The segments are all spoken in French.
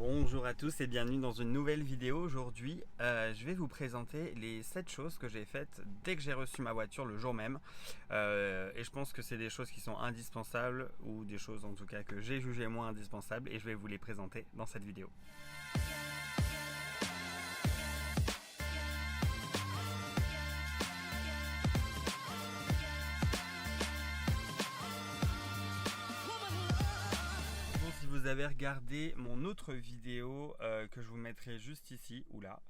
Bonjour à tous et bienvenue dans une nouvelle vidéo. Aujourd'hui, je vais vous présenter les 7 choses que j'ai faites dès que j'ai reçu ma voiture le jour même. Et je pense que c'est des choses qui sont indispensables ou des choses en tout cas que j'ai jugées moins indispensables et je vais vous les présenter dans cette vidéo. Si vous avez regardé mon autre vidéo que je vous mettrai juste ici ou là,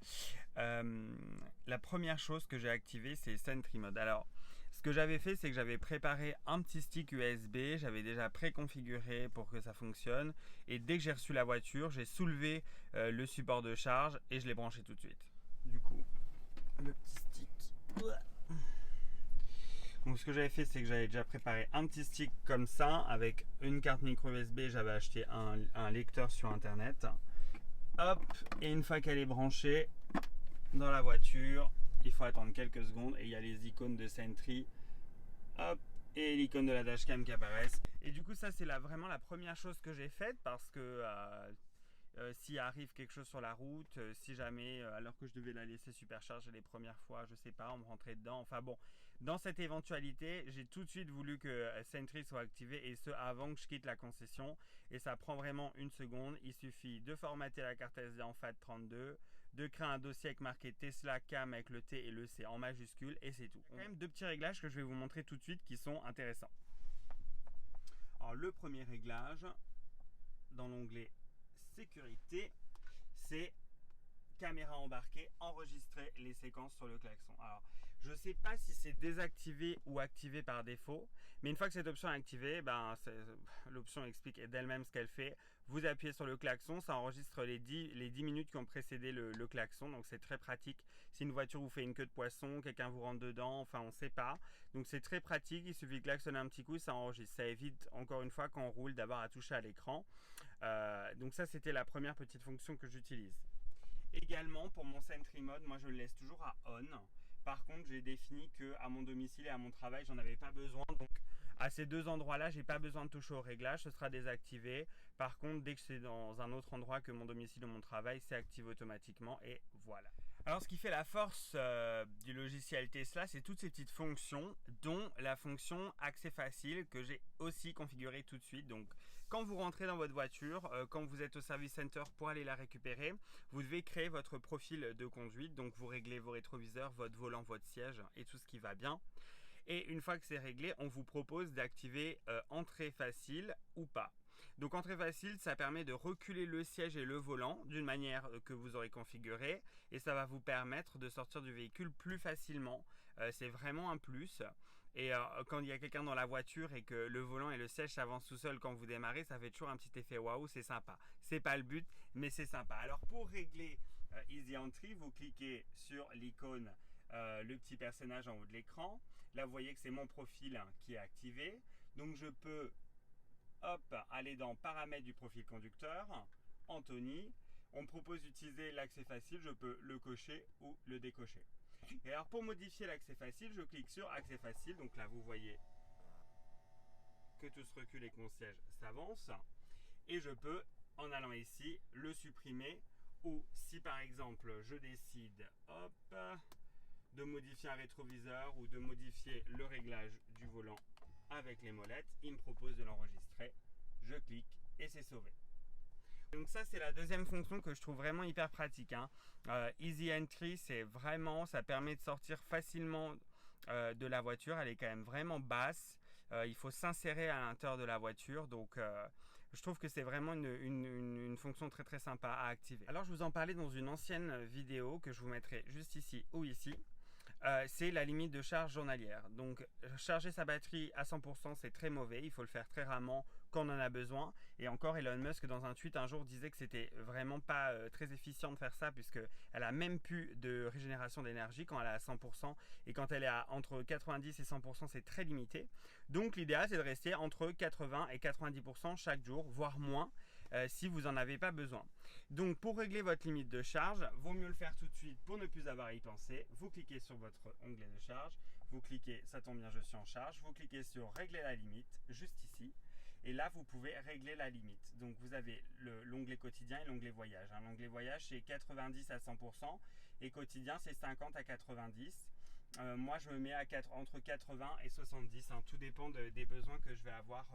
la première chose que j'ai activée c'est Sentry Mode. Alors ce que j'avais fait c'est que j'avais préparé un petit stick USB, j'avais déjà préconfiguré pour que ça fonctionne et dès que j'ai reçu la voiture j'ai soulevé le support de charge et je l'ai branché tout de suite. Du coup le petit stick. Donc ce que j'avais fait c'est que j'avais déjà préparé un petit stick comme ça avec une carte micro USB, j'avais acheté un lecteur sur internet. Hop, et une fois qu'elle est branchée dans la voiture, il faut attendre quelques secondes et il y a les icônes de Sentry. Hop, et l'icône de la dashcam qui apparaissent. Et du coup ça c'est vraiment la première chose que j'ai faite parce que s'il arrive quelque chose sur la route, si jamais, alors que je devais la laisser supercharger les premières fois, je sais pas, on me rentrait dedans. Enfin bon, dans cette éventualité, j'ai tout de suite voulu que Sentry soit activé et ce avant que je quitte la concession. Et ça prend vraiment une seconde. Il suffit de formater la carte SD en FAT32, de créer un dossier avec marqué Tesla Cam avec le T et le C en majuscule et c'est tout. Il y a quand même deux petits réglages que je vais vous montrer tout de suite qui sont intéressants. Alors le premier réglage, dans l'onglet sécurité, c'est caméra embarquée, enregistrer les séquences sur le klaxon. Alors, je ne sais pas si c'est désactivé ou activé par défaut, mais une fois que cette option est activée, l'option explique d'elle-même ce qu'elle fait. Vous appuyez sur le klaxon, ça enregistre les 10 minutes qui ont précédé le klaxon, donc c'est très pratique. Si une voiture vous fait une queue de poisson, quelqu'un vous rentre dedans, enfin on ne sait pas. Donc c'est très pratique, il suffit de klaxonner un petit coup, ça enregistre. Ça évite encore une fois quand on roule d'avoir à toucher à l'écran. Donc ça c'était la première petite fonction que j'utilise. Également pour mon Sentry Mode, moi je le laisse toujours à on. Par contre j'ai défini que à mon domicile et à mon travail j'en avais pas besoin. Donc à ces deux endroits là j'ai pas besoin de toucher au réglage, ce sera désactivé. Par contre dès que c'est dans un autre endroit que mon domicile ou mon travail, c'est activé automatiquement et voilà. Alors ce qui fait la force du logiciel Tesla, c'est toutes ces petites fonctions, dont la fonction accès facile que j'ai aussi configurée tout de suite. Donc quand vous rentrez dans votre voiture, quand vous êtes au service center pour aller la récupérer, vous devez créer votre profil de conduite. Donc vous réglez vos rétroviseurs, votre volant, votre siège et tout ce qui va bien. Et une fois que c'est réglé, on vous propose d'activer entrée facile ou pas. Donc entrée facile, ça permet de reculer le siège et le volant d'une manière que vous aurez configurée et ça va vous permettre de sortir du véhicule plus facilement. C'est vraiment un plus. Et quand il y a quelqu'un dans la voiture et que le volant et le siège s'avancent tout seul quand vous démarrez, ça fait toujours un petit effet waouh, c'est sympa. C'est pas le but, mais c'est sympa. Alors pour régler Easy Entry, vous cliquez sur l'icône le petit personnage en haut de l'écran. Là vous voyez que c'est mon profil qui est activé. Donc je peux aller dans paramètres du profil conducteur, Anthony. On me propose d'utiliser l'accès facile, je peux le cocher ou le décocher. Et alors pour modifier l'accès facile, je clique sur accès facile. Donc là vous voyez que tout se recule et que mon siège s'avance. Et je peux, en allant ici, le supprimer. Ou si par exemple je décide de modifier un rétroviseur ou de modifier le réglage du volant avec les molettes, il me propose de l'enregistrer, je clique et c'est sauvé. Donc ça c'est la deuxième fonction que je trouve vraiment hyper pratique. Easy Entry, c'est vraiment, ça permet de sortir facilement de la voiture, elle est quand même vraiment basse, il faut s'insérer à l'intérieur de la voiture, donc je trouve que c'est vraiment une fonction très très sympa à activer. Alors je vous en parlais dans une ancienne vidéo que je vous mettrai juste ici ou ici. C'est la limite de charge journalière. Donc charger sa batterie à 100% c'est très mauvais, il faut le faire très rarement quand on en a besoin. Et encore Elon Musk dans un tweet un jour disait que c'était vraiment pas très efficient de faire ça puisque elle a même plus de régénération d'énergie quand elle est à 100% et quand elle est à entre 90 et 100% c'est très limité. Donc l'idéal c'est de rester entre 80 et 90% chaque jour, voire moins si vous n'en avez pas besoin. Donc pour régler votre limite de charge, vaut mieux le faire tout de suite pour ne plus avoir à y penser. Vous cliquez sur votre onglet de charge, vous cliquez, ça tombe bien je suis en charge, vous cliquez sur régler la limite, juste ici. Et là, vous pouvez régler la limite. Donc, vous avez l'onglet quotidien et l'onglet voyage. L'onglet voyage, c'est 90 à 100% et quotidien, c'est 50 à 90. Moi, je me mets entre 80 et 70. Tout dépend des besoins que je vais avoir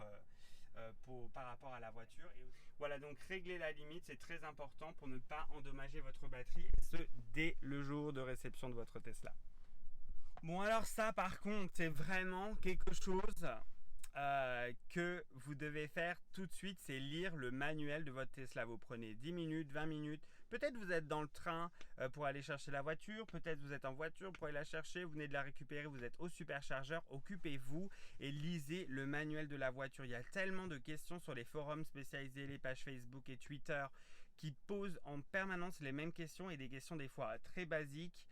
par rapport à la voiture. Et voilà, donc régler la limite, c'est très important pour ne pas endommager votre batterie, et ce, dès le jour de réception de votre Tesla. Bon, alors ça, par contre, c'est vraiment quelque chose que vous devez faire tout de suite, c'est lire le manuel de votre Tesla. Vous prenez 10 minutes, 20 minutes, peut-être vous êtes dans le train pour aller chercher la voiture, peut-être vous êtes en voiture pour aller la chercher, vous venez de la récupérer, vous êtes au superchargeur, occupez-vous et lisez le manuel de la voiture. Il y a tellement de questions sur les forums spécialisés, les pages Facebook et Twitter qui posent en permanence les mêmes questions et des questions des fois très basiques.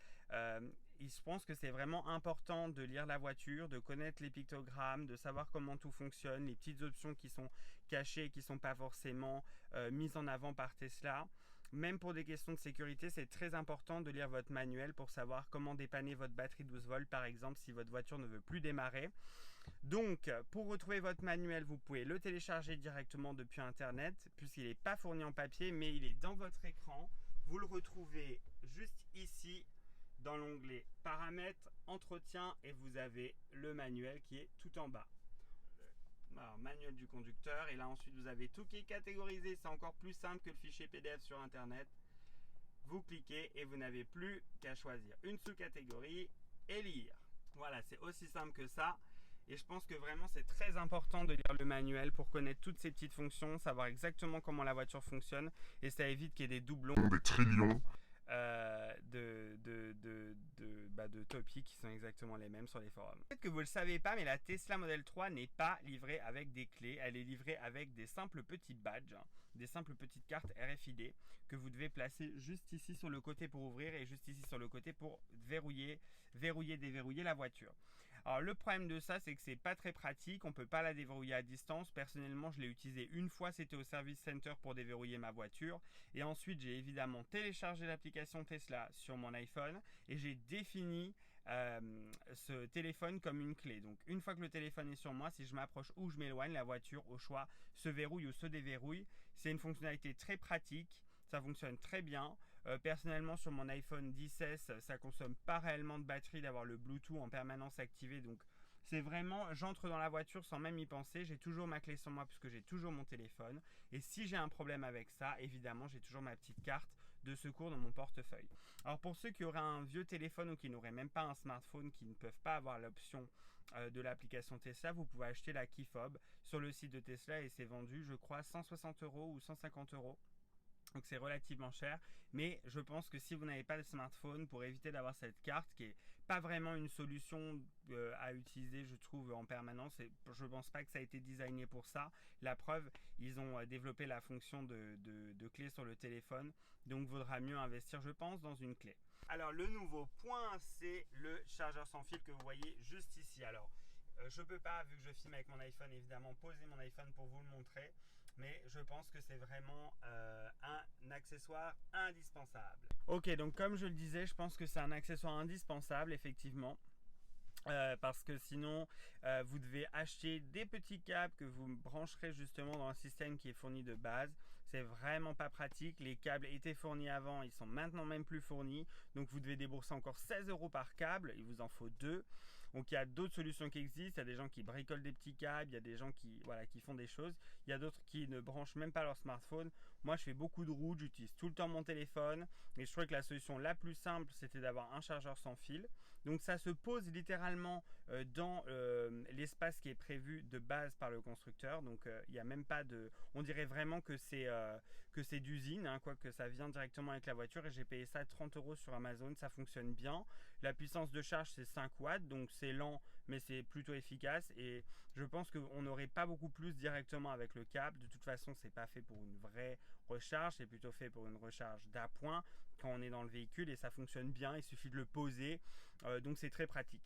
Je pense que c'est vraiment important de lire la voiture, de connaître les pictogrammes, de savoir comment tout fonctionne, les petites options qui sont cachées et qui ne sont pas forcément mises en avant par Tesla. Même pour des questions de sécurité, c'est très important de lire votre manuel pour savoir comment dépanner votre batterie 12 volts par exemple si votre voiture ne veut plus démarrer. Donc, pour retrouver votre manuel, vous pouvez le télécharger directement depuis Internet puisqu'il n'est pas fourni en papier mais il est dans votre écran. Vous le retrouvez juste ici dans l'onglet paramètres, entretien et vous avez le manuel qui est tout en bas. Alors, manuel du conducteur et là ensuite vous avez tout qui est catégorisé, c'est encore plus simple que le fichier PDF sur internet. Vous cliquez et vous n'avez plus qu'à choisir une sous-catégorie et lire. Voilà, c'est aussi simple que ça. Et je pense que vraiment c'est très important de lire le manuel pour connaître toutes ces petites fonctions, savoir exactement comment la voiture fonctionne et ça évite qu'il y ait des doublons, des trillions de topics qui sont exactement les mêmes sur les forums. Peut-être que vous ne le savez pas, mais la Tesla Model 3 n'est pas livrée avec des clés. Elle est livrée avec des simples petits badges, des simples petites cartes RFID que vous devez placer juste ici sur le côté pour ouvrir et juste ici sur le côté pour déverrouiller la voiture. Alors le problème de ça, c'est que c'est pas très pratique. On ne peut pas la déverrouiller à distance. Personnellement, je l'ai utilisé une fois, c'était au service center pour déverrouiller ma voiture. Et ensuite, j'ai évidemment téléchargé l'application Tesla sur mon iPhone et j'ai défini ce téléphone comme une clé. Donc une fois que le téléphone est sur moi, si je m'approche ou je m'éloigne, la voiture au choix se verrouille ou se déverrouille. C'est une fonctionnalité très pratique. Ça fonctionne très bien. Personnellement, sur mon iPhone 10S, ça consomme pas réellement de batterie d'avoir le Bluetooth en permanence activé. Donc, c'est vraiment, j'entre dans la voiture sans même y penser. J'ai toujours ma clé sur moi puisque j'ai toujours mon téléphone. Et si j'ai un problème avec ça, évidemment, j'ai toujours ma petite carte de secours dans mon portefeuille. Alors, pour ceux qui auraient un vieux téléphone ou qui n'auraient même pas un smartphone, qui ne peuvent pas avoir l'option de l'application Tesla, vous pouvez acheter la key fob sur le site de Tesla et c'est vendu, je crois, 160 € ou 150 €. Donc c'est relativement cher, mais je pense que si vous n'avez pas de smartphone, pour éviter d'avoir cette carte qui n'est pas vraiment une solution à utiliser, je trouve, en permanence, et je ne pense pas que ça a été designé pour ça. La preuve, ils ont développé la fonction de clé sur le téléphone, donc il vaudra mieux investir, je pense, dans une clé. Alors le nouveau point, c'est le chargeur sans fil que vous voyez juste ici. Alors je ne peux pas, vu que je filme avec mon iPhone, évidemment, poser mon iPhone pour vous le montrer. Mais je pense que c'est vraiment un accessoire indispensable. Ok, donc comme je le disais, je pense que c'est un accessoire indispensable, effectivement. Parce que sinon vous devez acheter des petits câbles que vous brancherez justement dans un système qui est fourni de base. C'est vraiment pas pratique. Les câbles étaient fournis avant, ils sont maintenant même plus fournis, donc vous devez débourser encore 16 € par câble. Il vous en faut 2. Donc il y a d'autres solutions qui existent. Il y a des gens qui bricolent des petits câbles, il y a des gens qui font des choses, il y a d'autres qui ne branchent même pas leur smartphone. Moi je fais beaucoup de routes, j'utilise tout le temps mon téléphone et je trouvais que la solution la plus simple c'était d'avoir un chargeur sans fil. Donc ça se pose littéralement dans l'espace qui est prévu de base par le constructeur. Donc il n'y a même pas de, on dirait vraiment que c'est d'usine, hein, quoique ça vient directement avec la voiture, et j'ai payé ça 30 € sur Amazon. Ça fonctionne bien. La puissance de charge c'est 5 watts, donc c'est lent mais c'est plutôt efficace, et je pense qu'on n'aurait pas beaucoup plus directement avec le câble. De toute façon c'est pas fait pour une vraie recharge, c'est plutôt fait pour une recharge d'appoint quand on est dans le véhicule, et ça fonctionne bien. Il suffit de le poser, donc c'est très pratique.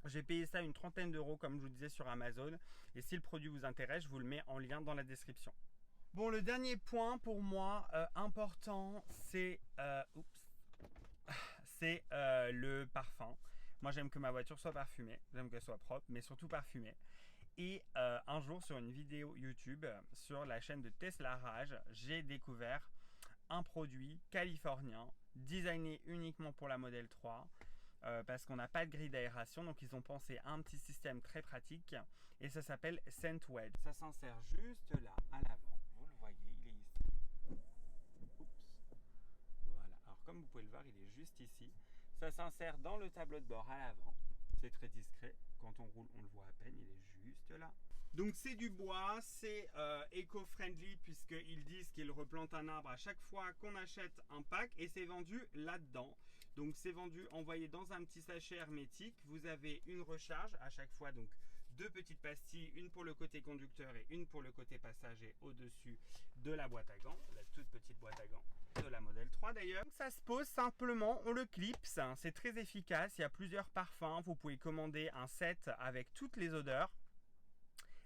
J'ai payé ça une trentaine d'euros comme je vous disais sur Amazon, et si le produit vous intéresse, je vous le mets en lien dans la description. Bon, le dernier point pour moi important, c'est le parfum. Moi j'aime que ma voiture soit parfumée, j'aime qu'elle soit propre, mais surtout parfumée. Et un jour sur une vidéo YouTube sur la chaîne de Tesla Rage, j'ai découvert un produit californien designé uniquement pour la Model 3 parce qu'on n'a pas de grille d'aération, donc ils ont pensé à un petit système très pratique et ça s'appelle ScentWedge. Ça s'insère juste là à l'avant, vous le voyez, il est ici. Oups. Voilà, alors comme vous pouvez le voir, il est juste ici. Ça s'insère dans le tableau de bord à l'avant, c'est très discret. Quand on roule, on le voit à peine, il est juste là. Donc c'est du bois, c'est éco-friendly puisqu'ils disent qu'ils replantent un arbre à chaque fois qu'on achète un pack et c'est vendu là-dedans. Donc c'est vendu, envoyé dans un petit sachet hermétique. Vous avez une recharge à chaque fois, donc 2 petites pastilles, une pour le côté conducteur et une pour le côté passager au-dessus de la boîte à gants, la toute petite boîte à gants de la Model 3 d'ailleurs. Ça se pose simplement, on le clipse, c'est très efficace, il y a plusieurs parfums, vous pouvez commander un set avec toutes les odeurs.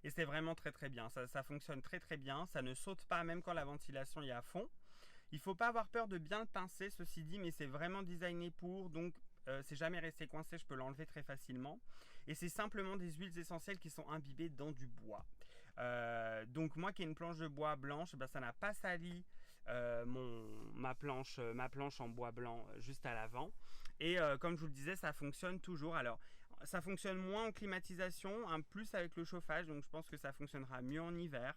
Et c'est vraiment très très bien, ça fonctionne très très bien, ça ne saute pas même quand la ventilation est à fond. Il ne faut pas avoir peur de bien le pincer, ceci dit, mais c'est vraiment designé pour, donc c'est jamais resté coincé, je peux l'enlever très facilement. Et c'est simplement des huiles essentielles qui sont imbibées dans du bois. Donc moi qui ai une planche de bois blanche, ben, ça n'a pas sali ma planche en bois blanc juste à l'avant. Et comme je vous le disais, ça fonctionne toujours. Alors ça fonctionne moins en climatisation, plus avec le chauffage, donc je pense que ça fonctionnera mieux en hiver.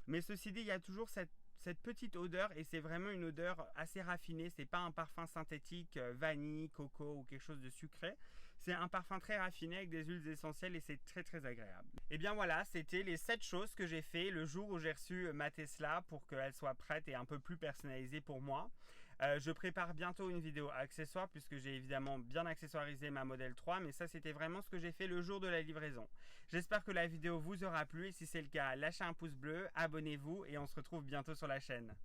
Mais ceci dit, il y a toujours cette petite odeur et c'est vraiment une odeur assez raffinée. C'est pas un parfum synthétique vanille, coco ou quelque chose de sucré. C'est un parfum très raffiné avec des huiles essentielles et c'est très très agréable. Et bien voilà, c'était les 7 choses que j'ai fait le jour où j'ai reçu ma Tesla pour qu'elle soit prête et un peu plus personnalisée pour moi. Je prépare bientôt une vidéo accessoire puisque j'ai évidemment bien accessoirisé ma Model 3, mais ça c'était vraiment ce que j'ai fait le jour de la livraison. J'espère que la vidéo vous aura plu et si c'est le cas, lâchez un pouce bleu, abonnez-vous et on se retrouve bientôt sur la chaîne.